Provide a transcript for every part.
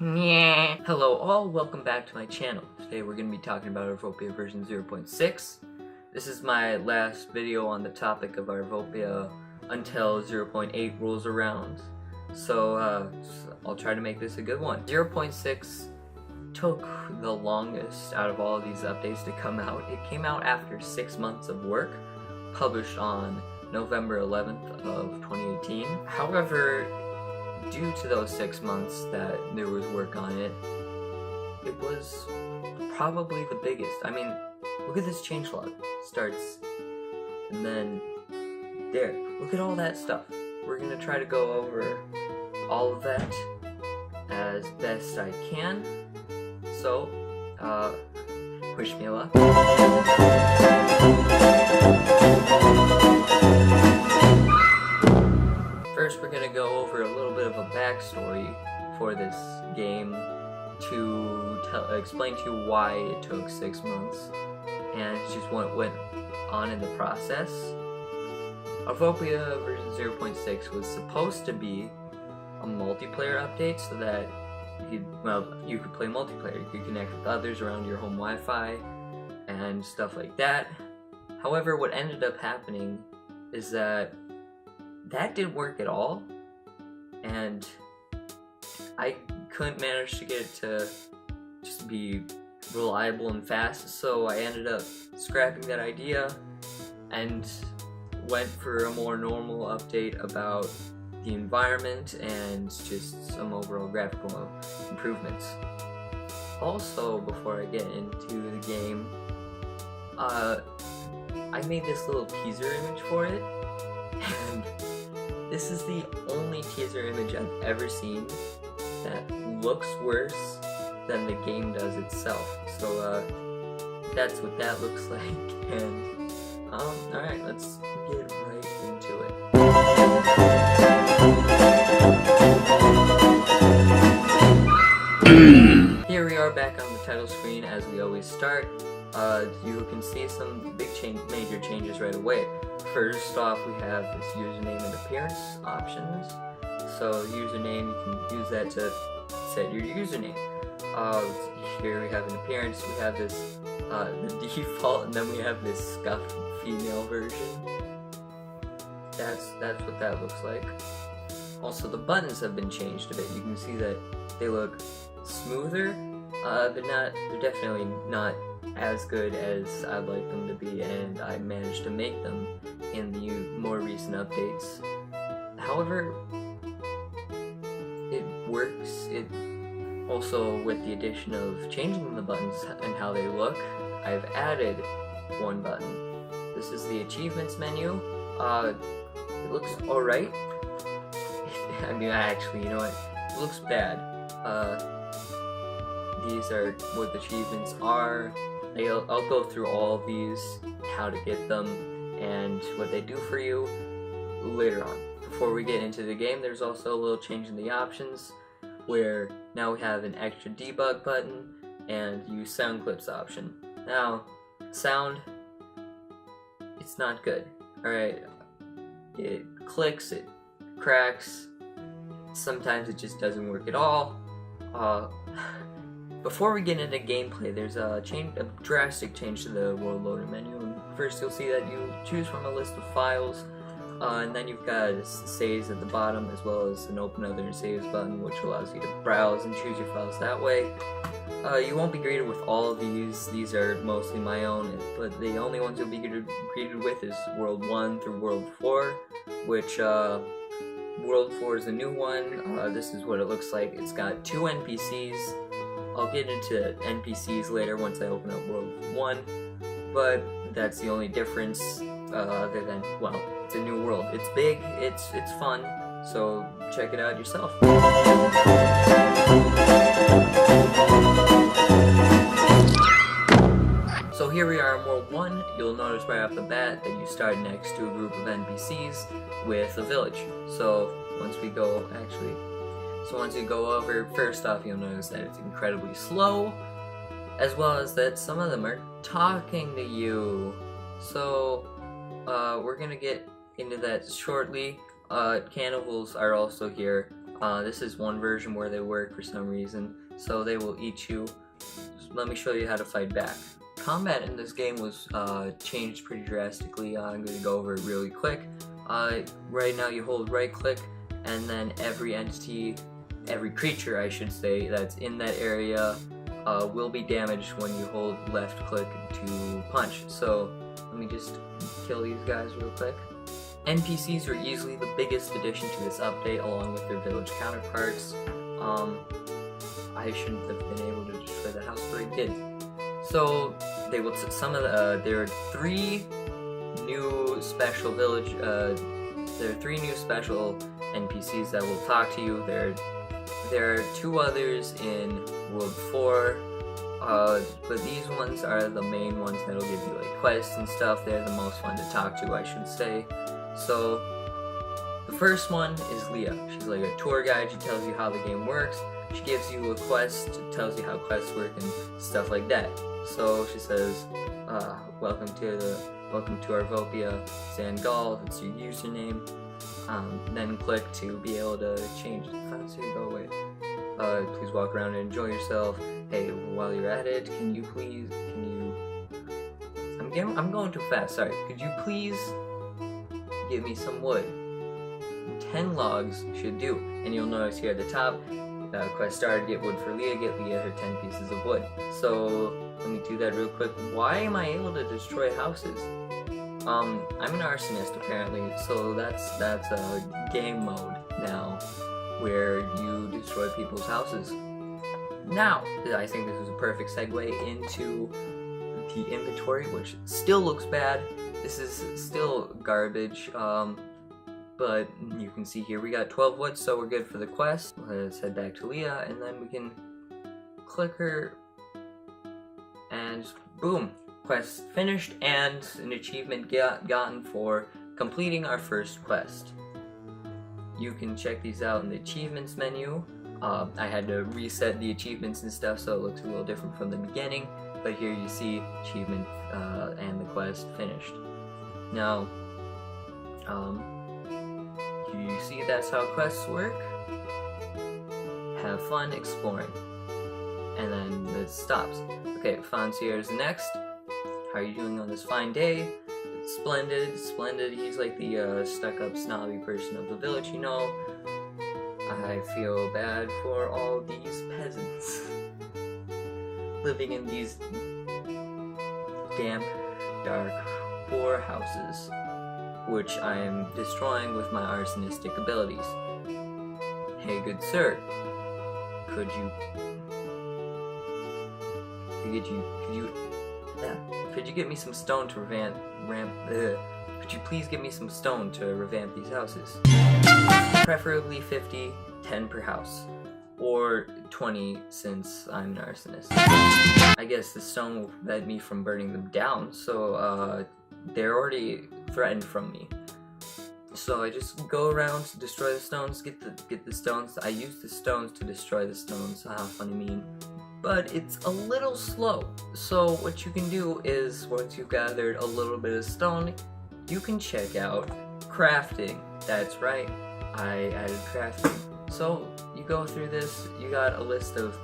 Yeah. Hello all, welcome back to my channel. Today we're going to be talking about Arvopia version 0.6. This is my last video on the topic of Arvopia until 0.8 rolls around. So I'll try to make this a good one. 0.6 took the longest out of all of these updates to come out. It came out after 6 months of work, published on November 11th of 2018. However, due to those 6 months that there was work on it, it was probably the biggest. I mean, look at this changelog. Starts, and then there. Look at all that stuff. We're gonna try to go over all of that as best I can. So, wish me luck. First, we're gonna go over a little bit of a backstory for this game to explain to you why it took 6 months and just what went on in the process. Arvopia version 0.6 was supposed to be a multiplayer update so that you could play multiplayer. You could connect with others around your home Wi-Fi and stuff like that. However, what ended up happening is that didn't work at all, and I couldn't manage to get it to just be reliable and fast, so I ended up scrapping that idea and went for a more normal update about the environment and just some overall graphical improvements. Also, before I get into the game, I made this little teaser image for it, and this is the only teaser image I've ever seen that looks worse than the game does itself. So that's what that looks like, and alright, let's get right into it. Here we are back on the title screen as we always start. You can see some major changes right away. First off, we have this username and appearance options. So username, you can use that to set your username. Here we have an appearance, we have this the default, and then we have this scuffed female version. That's what that looks like. Also, the buttons have been changed a bit. You can see that they look smoother. They're definitely not as good as I'd like them to be, and I managed to make them in the more recent updates. However, it works. It also, with the addition of changing the buttons and how they look, I've added one button. This is the achievements menu. It looks alright. I mean, actually, you know what? It looks bad. These are what the achievements are. I'll go through all of these, how to get them, and what they do for you later on. Before we get into the game, there's also a little change in the options, where now we have an extra debug button and use sound clips option. Now, sound, it's not good. Alright, it clicks, it cracks, sometimes it just doesn't work at all. Before we get into gameplay, there's a drastic change to the world loader menu. And first, you'll see that you choose from a list of files, and then you've got saves at the bottom, as well as an open other saves button, which allows you to browse and choose your files that way. You won't be greeted with all of these. These are mostly my own, but the only ones you'll be greeted with is World 1 through World 4, which World 4 is a new one. This is what it looks like. It's got 2 NPCs. I'll get into NPCs later once I open up World 1, but that's the only difference, other than, well, it's a new world. It's big, it's fun, so check it out yourself. So here we are in World 1. You'll notice right off the bat that you start next to a group of NPCs with a village. So once we go over, first off, you'll notice that it's incredibly slow, as well as that some of them are talking to you. So we're gonna get into that shortly. Cannibals are also here. This is one version where they work for some reason, so they will eat you. Let me show you how to fight back. Combat in this game was changed pretty drastically. I'm going to go over it really quick. Right now you hold right click, and then every entity, every creature I should say, that's in that area will be damaged when you hold left click to punch. So let me just kill these guys real quick. NPCs are easily the biggest addition to this update, along with their village counterparts. I shouldn't have been able to destroy the house, but I did. So they will. There are 3 new special village. There are 3 new special NPCs that will talk to you. There are 2 others in World 4, but these ones are the main ones that'll give you like quests and stuff. They're the most fun to talk to, I should say. So the first one is Leah. She's like a tour guide. She tells you how the game works. She gives you a quest, tells you how quests work and stuff like that. So she says, welcome to Arvopia zandgall. That's your username. Then click to be able to change it. So you go away. Please walk around and enjoy yourself. Hey, while you're at it, I'm going too fast, sorry. Could you please give me some wood? 10 logs should do. And you'll notice here at the top, quest started, get wood for Leah, get Leah her 10 pieces of wood. So let me do that real quick. Why am I able to destroy houses? I'm an arsonist apparently, so that's a game mode now, where you destroy people's houses. Now, I think this is a perfect segue into the inventory, which still looks bad. This is still garbage, but you can see here we got 12 wood, so we're good for the quest. Let's head back to Leah, and then we can click her, and boom, quest finished, and an achievement gotten for completing our first quest. You can check these out in the achievements menu. I had to reset the achievements and stuff, so it looks a little different from the beginning, but here you see achievement and the quest finished. Now, you see that's how quests work. Have fun exploring. And then it stops. Okay, Fonsier is next. How are you doing on this fine day? Splendid, splendid. He's like the stuck-up, snobby person of the village, you know. I feel bad for all these peasants living in these damp, dark, poor houses, which I am destroying with my arsonistic abilities. Hey, good sir, could you get me some stone to could you please give me some stone to revamp these houses? Preferably 50, 10 per house. Or 20 since I'm an arsonist. I guess the stone will prevent me from burning them down, so they're already threatened from me. So I just go around to destroy the stones, get the stones. I use the stones to destroy the stones, funny mean. But it's a little slow. So what you can do is, once you've gathered a little bit of stone, you can check out crafting. That's right, I added crafting. So you go through this, you got a list of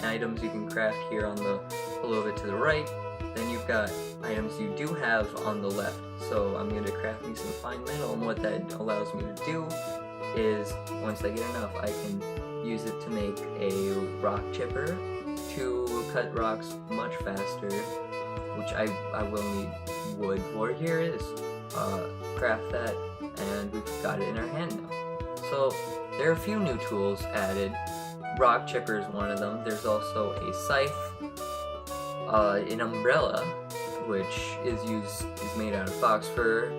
items you can craft here on a little bit to the right. Then you've got items you do have on the left. So I'm going to craft me some fine metal, and what that allows me to do is, once I get enough, I can use it to make a rock chipper to cut rocks much faster, which I will need wood for. Here it is. Craft that, and we've got it in our hand now. So there are a few new tools added. Rock chipper is one of them. There's also a scythe, an umbrella, which is made out of fox fur.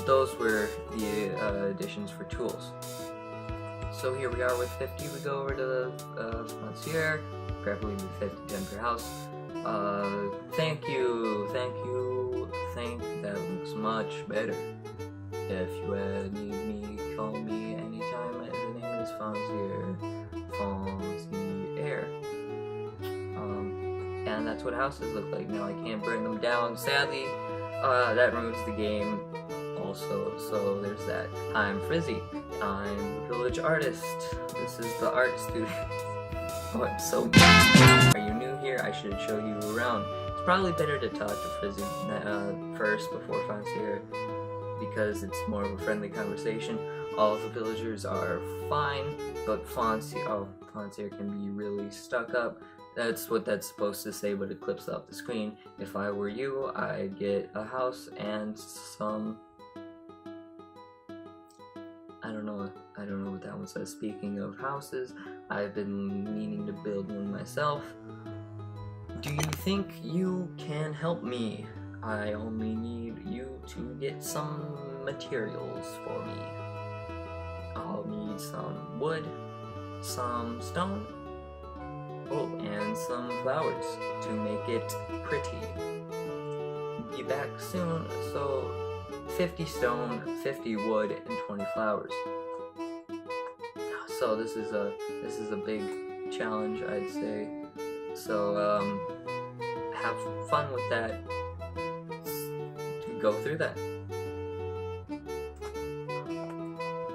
Those were the additions for tools. So here we are with 50. We go over to the concierge. Preferably with 50, 10 per house. Thank you. That looks much better. If you need me, call me anytime. The name is Fonsier. And that's what houses look like now. I can't burn them down, sadly. That ruins the game also, so there's that. I'm Frizzy, I'm the village artist. This is the art student. Oh, I'm so bad. Are you new here? I should show you around. It's probably better to talk to Frizzy first before Fancier, because it's more of a friendly conversation. All of the villagers are fine, but Fancier can be really stuck up. That's what that's supposed to say, but it clips off the screen. If I were you, I'd get a house and some... I don't know what that one says. Speaking of houses, I've been meaning to build one myself. Do you think you can help me? I only need you to get some materials for me. I'll need some wood, some stone, and some flowers to make it pretty. Be back soon, so 50 stone, 50 wood, and 20 flowers. So this is a big challenge, I'd say. So have fun with that. Go through that.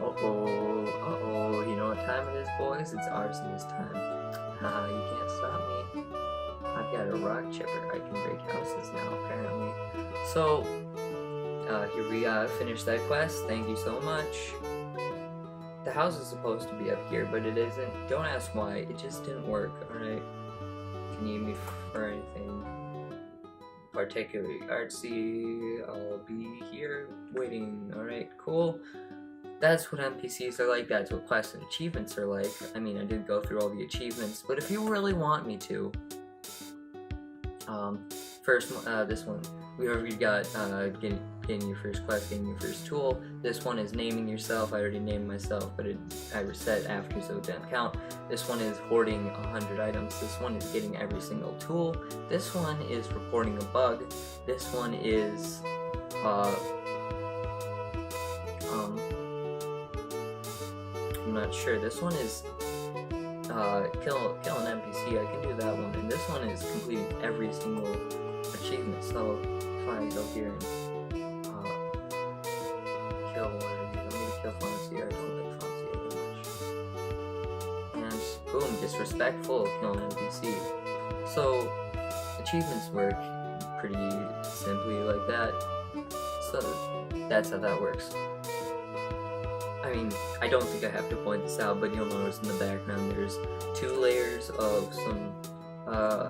Uh-oh, you know what time it is, boys? It's arsonist time. Haha, you can't stop me. I've got a rock chipper. I can break houses now, apparently. So, here we finished that quest. Thank you so much. The house is supposed to be up here, but it isn't. Don't ask why. It just didn't work, alright? If you need me for anything particularly artsy, I'll be here waiting. Alright, cool. That's what NPCs are like. That's what quests and achievements are like. I mean, I did go through all the achievements, but if you really want me to, first, this one, we already got getting your first quest, getting your first tool. This one is naming yourself. I already named myself, but I reset after, so it didn't count. This one is hoarding 100 items. This one is getting every single tool. This one is reporting a bug. This one is I'm not sure. This one is kill an NPC. I can do that one, and this one is completing every single achievement. So if I go here and kill one of these, I'm gonna kill Fancier. I don't like Fancier that much. And boom, disrespectful, kill an NPC. So achievements work pretty simply like that. So that's how that works. I mean, I don't think I have to point this out, but you'll notice in the background there's 2 layers of some, I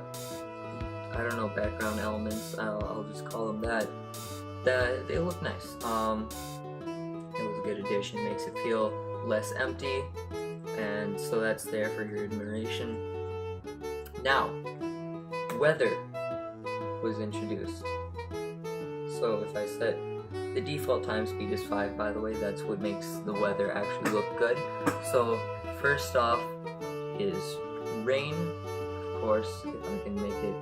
don't know, background elements. I'll just call them that. They look nice. It was a good addition. Makes it feel less empty, and so that's there for your admiration. Now, weather was introduced. So if I set the default time speed is 5, by the way. That's what makes the weather actually look good. So first off is rain. Of course, if I can make it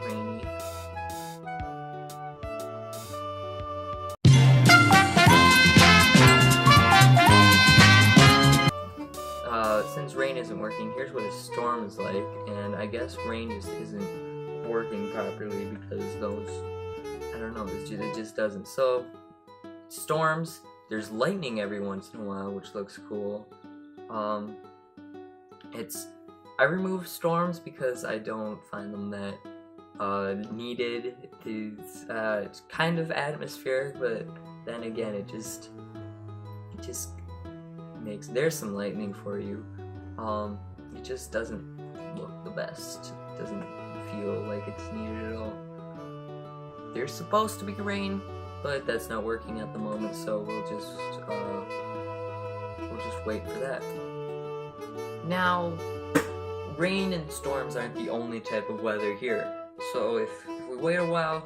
rainy. Since rain isn't working, here's what a storm is like, and I guess rain just isn't working properly because those, I don't know, it just doesn't. So, storms, there's lightning every once in a while, which looks cool. I remove storms because I don't find them that needed. It's kind of atmospheric, but then again, it just makes, there's some lightning for you. It just doesn't look the best. It doesn't feel like it's needed at all. There's supposed to be rain, but that's not working at the moment, so we'll just wait for that. Now, rain and storms aren't the only type of weather here. So if we wait a while,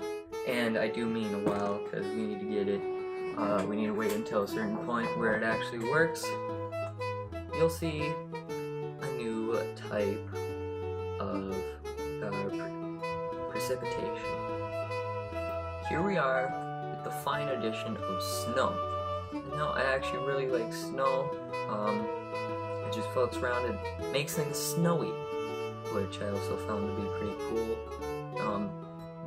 and I do mean a while because we need to get it, we need to wait until a certain point where it actually works, you'll see a new type of precipitation. Here we are with the fine addition of snow. And now I actually really like snow. It just floats around and makes things snowy, which I also found to be pretty cool.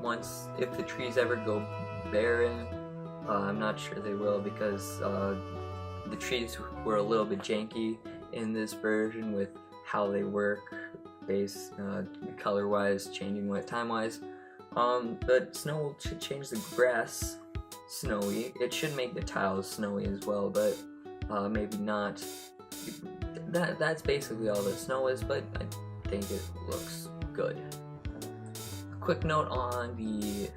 Once, if the trees ever go barren, I'm not sure they will because the trees were a little bit janky in this version with how they work, color-wise, changing time-wise. But snow should change the grass snowy. It should make the tiles snowy as well, but maybe not. That's basically all that snow is, but I think it looks good. A quick note on the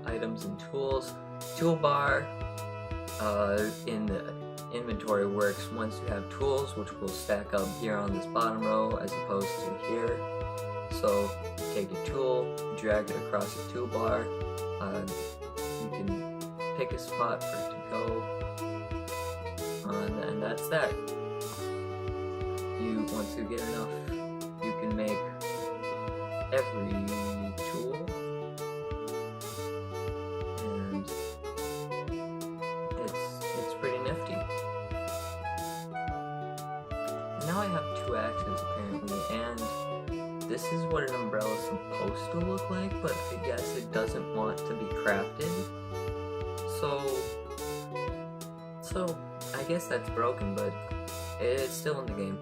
items and tools. Toolbar in the inventory works once you have tools, which will stack up here on this bottom row as opposed to here. So you take your tool, drag it across your toolbar, you can pick a spot for it to go, and that's that. Once you get enough, you can make every tool, and it's pretty nifty. Now I have 2 axes apparently, and this is what an umbrella is supposed to look like, but I guess it doesn't want to be crafted. So I guess that's broken, but it's still in the game.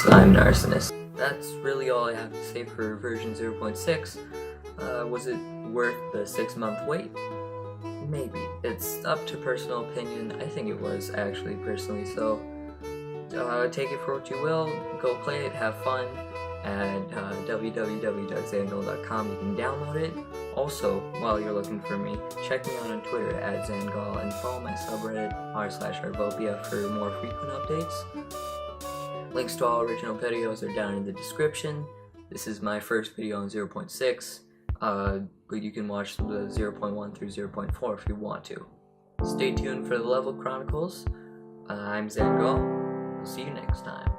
I'm Narcissus. That's really all I have to say for version 0.6. Was it worth the 6-month wait? Maybe. It's up to personal opinion. I think it was, actually, personally, so take it for what you will. Go play it, have fun. At www.zandgall.com you can download it. Also, while you're looking for me, check me out on Twitter at zandgall and follow my subreddit r/Arvopia for more frequent updates. Links to all original videos are down in the description. This is my first video on 0.6, but you can watch the 0.1 through 0.4 if you want to. Stay tuned for the level chronicles. I'm zandgall. I'll see you next time.